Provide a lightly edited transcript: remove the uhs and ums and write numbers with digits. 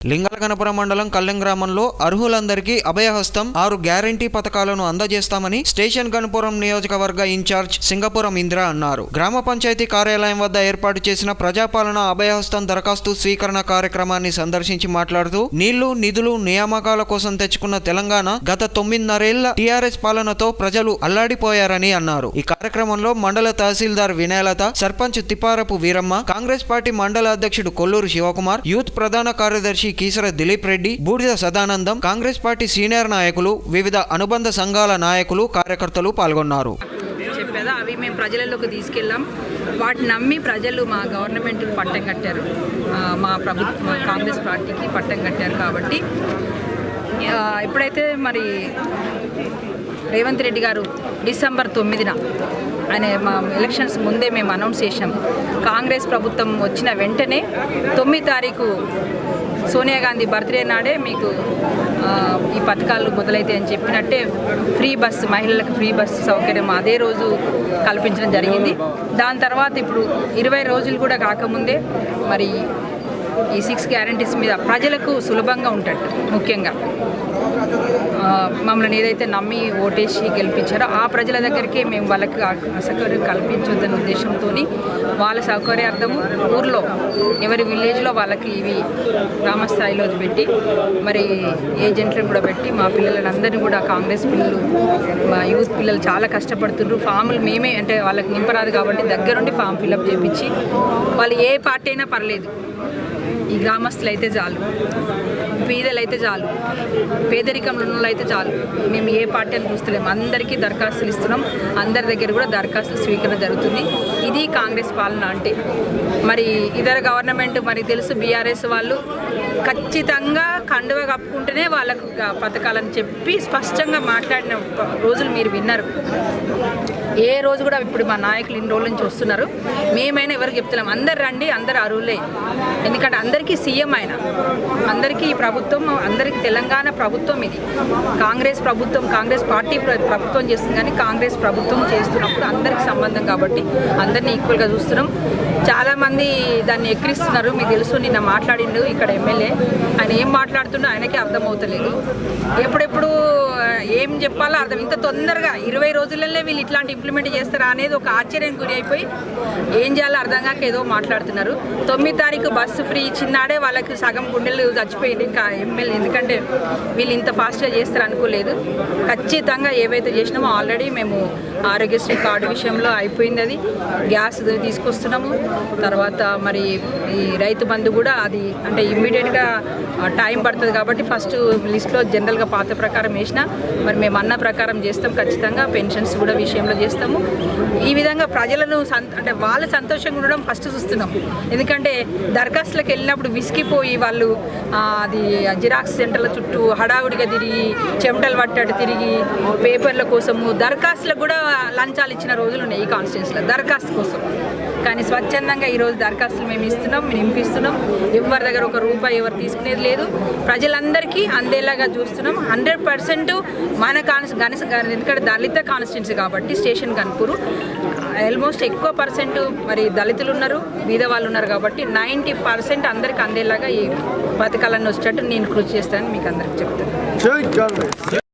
లింగాలగనపురం మండలం కల్లెం గ్రామంలో అర్హులందరికీ అభయహస్తం 6 గ్యారంటీ పథకాలను అందజేస్తామని స్టేషన్ గణపురం నియోజకవర్గ ఇన్ఛార్జ్ సింగపురం ఇంద్ర అన్నారు. గ్రామ పంచాయతీ కార్యాలయం వద్ద ఏర్పాటు చేసిన ప్రజాపాలన అభయహస్తం దరఖాస్తు స్వీకరణ కార్యక్రమాన్ని సందర్శించి మాట్లాడుతూ నీళ్లు, నిధులు, నియామకాల కోసం తెచ్చుకున్న తెలంగాణ గత 9.5 ఏళ్ల టీఆర్ఎస్ పాలనతో ప్రజలు అల్లాడిపోయారని అన్నారు. ఈ కార్యక్రమంలో మండల తహసీల్దార్ వినయలత, సర్పంచ్ తిప్పారపు వీరమ్మ, కాంగ్రెస్ పార్టీ మండల అధ్యక్షుడు కొల్లూరు శివకుమార్, యూత్ ప్రధాన కార్యదర్శి కీసర దిలీప్ రెడ్డి, బూడిద సదానందం, కాంగ్రెస్ పార్టీ సీనియర్ నాయకులు, వివిధ అనుబంధ సంఘాల నాయకులు, కార్యకర్తలు పాల్గొన్నారు. చెప్పేదా అవి మేము ప్రజలలోకి తీసుకెళ్ళాం. వాటిని నమ్మి ప్రజలు మా గవర్నమెంట్ పట్టం కట్టారు, మా ప్రభుత్వం కాంగ్రెస్ పార్టీకి పట్టం కట్టారు. కాబట్టి ఎప్పుడైతే మరి రేవంత్ రెడ్డి గారు డిసెంబర్ 9న ఆయన మా ఎలక్షన్స్ ముందే మేము అనౌన్స్ చేశాం. కాంగ్రెస్ ప్రభుత్వం వచ్చిన వెంటనే 9 తారీఖు సోనియా గాంధీ బర్త్డే నాడే మీకు ఈ పథకాలు మొదలైతాయి అని చెప్పినట్టే ఫ్రీ బస్, మహిళలకు ఫ్రీ బస్ సౌకర్యం అదే రోజు కల్పించడం జరిగింది. దాని తర్వాత ఇప్పుడు 20 రోజులు కూడా కాకముందే మరి ఈ 6 గ్యారంటీస్ మీద ప్రజలకు సులభంగా ఉంటుంది. ముఖ్యంగా మమ్మల్ని ఏదైతే నమ్మి ఓటేసి గెలిపించారో ఆ ప్రజల దగ్గరికే మేము వాళ్ళకి అసౌకర్యం కల్పించొద్దన్న ఉద్దేశంతో వాళ్ళ సౌకర్యార్థము ఊర్లో ఎవరి విలేజ్లో వాళ్ళకి ఇవి గ్రామస్థాయిలో పెట్టి మరి ఏజెంట్లను కూడా పెట్టి మా పిల్లలందరినీ కూడా కాంగ్రెస్ పిల్లలు, మా యూత్ పిల్లలు చాలా కష్టపడుతున్నారు. ఫామ్లు మేమే అంటే వాళ్ళకి నింపరాదు కాబట్టి దగ్గరుండి ఫామ్ ఫిల్అప్ చేయించి వాళ్ళు ఏ పార్టీ అయినా పర్లేదు, ఈ గ్రామస్తులు అయితే చాలు, పేదలు అయితే చాలు, పేదరికంలో ఉన్న అయితే చాలు, మేము ఏ పార్టీ అని చూస్తలేము, అందరికీ దరఖాస్తులు ఇస్తున్నాం. అందరి దగ్గర కూడా దరఖాస్తులు స్వీకరణ జరుగుతుంది. ఇది కాంగ్రెస్ పాలన అంటే. మరి ఇతర గవర్నమెంట్ మరి తెలుసు, బీఆర్ఎస్ వాళ్ళు ఖచ్చితంగా కండువ కప్పుకుంటేనే వాళ్ళకు పథకాలని చెప్పి స్పష్టంగా మాట్లాడిన రోజులు మీరు విన్నారు. ఏ రోజు కూడా ఇప్పుడు మా నాయకులు ఇన్ని రోజుల నుంచి వస్తున్నారు, మేమైనా ఎవరికి చెప్తున్నాం, అందరు రండి, అందరు అర్హులే. ఎందుకంటే అందరికీ సీఎం ఆయన, అందరికీ ఈ ప్రభుత్వం, అందరికీ తెలంగాణ ప్రభుత్వం ఇది. కాంగ్రెస్ ప్రభుత్వం, కాంగ్రెస్ పార్టీ ప్రభుత్వం చేస్తుంది, కానీ కాంగ్రెస్ ప్రభుత్వం చేస్తున్నప్పుడు అందరికి సంబంధం కాబట్టి అందరినీ ఈక్వల్గా చూస్తున్నాం. చాలామంది దాన్ని ఎక్కిరిస్తున్నారు. మీకు తెలుసు, నిన్న మాట్లాడిండు ఇక్కడ ఎమ్మెల్యే, ఆయన ఏం మాట్లాడుతుండో ఆయనకే అర్థమవుతలేదు. ఎప్పుడెప్పుడు ఏం చెప్పాలో అర్థం, ఇంత తొందరగా 20 రోజులనే వీళ్ళు ఇట్లాంటి ఇంప్లిమెంట్ చేస్తారా అనేది ఒక ఆశ్చర్యం గురి అయిపోయి ఏం చేయాలో అర్థం కాక ఏదో మాట్లాడుతున్నారు. 9 తారీఖు బస్సు ఫ్రీ ఇచ్చినాడే వాళ్ళకి సగం గుండెలు చచ్చిపోయింది ఇంకా ఎమ్మెల్యే, ఎందుకంటే వీళ్ళు ఇంత ఫాస్ట్గా చేస్తారు అనుకోలేదు. ఖచ్చితంగా ఏవైతే చేసినామో ఆల్రెడీ మేము ఆరోగ్యశ్రీ కార్డు విషయంలో అయిపోయింది, అది గ్యాస్ తీసుకొస్తున్నాము. తర్వాత మరి ఈ రైతు బంధు కూడా అది అంటే ఇమ్మీడియట్గా టైం పడుతుంది కాబట్టి ఫస్ట్ లిస్ట్లో జనరల్గా పాత ప్రకారం వేసినా మరి మేము అన్న ప్రకారం చేస్తాం. ఖచ్చితంగా పెన్షన్స్ కూడా విషయంలో చేస్తాము. ఈ విధంగా ప్రజలను అంటే వాళ్ళు సంతోషంగా ఉండడం ఫస్ట్ చూస్తున్నాం. ఎందుకంటే దరఖాస్తులకు వెళ్ళినప్పుడు విసిగిపోయి వాళ్ళు అది జిరాక్స్ సెంటర్ల చుట్టూ హడావుడిగా తిరిగి చెమటలు పట్టాడు తిరిగి పేపర్ల కోసము దరఖాస్తులకు కూడా లంచాలు ఇచ్చిన రోజులు ఉన్నాయి ఈ కాన్స్టిట్యూన్సీలో దరఖాస్తు కోసం. కానీ స్వచ్ఛందంగా ఈరోజు దరఖాస్తులు మేము ఇస్తున్నాం, మేము నింపిస్తున్నాం. ఎవరి దగ్గర ఒక రూపాయి ఎవరు తీసుకునేది లేదు. ప్రజలందరికీ అందేలాగా చూస్తున్నాం. 100% మన ఎందుకంటే దళిత కాన్స్టిట్యున్సీ కాబట్టి స్టేషన్ గన్పూర్ ఆల్మోస్ట్ ఎక్కువ పర్సెంట్ మరి దళితులు ఉన్నారు, బీద వాళ్ళు ఉన్నారు కాబట్టి 90% అందరికీ అందేలాగా ఈ పథకాలన్నీ వచ్చేటట్టు నేను కృషి చేస్తానని మీకు అందరికీ చెప్తాను.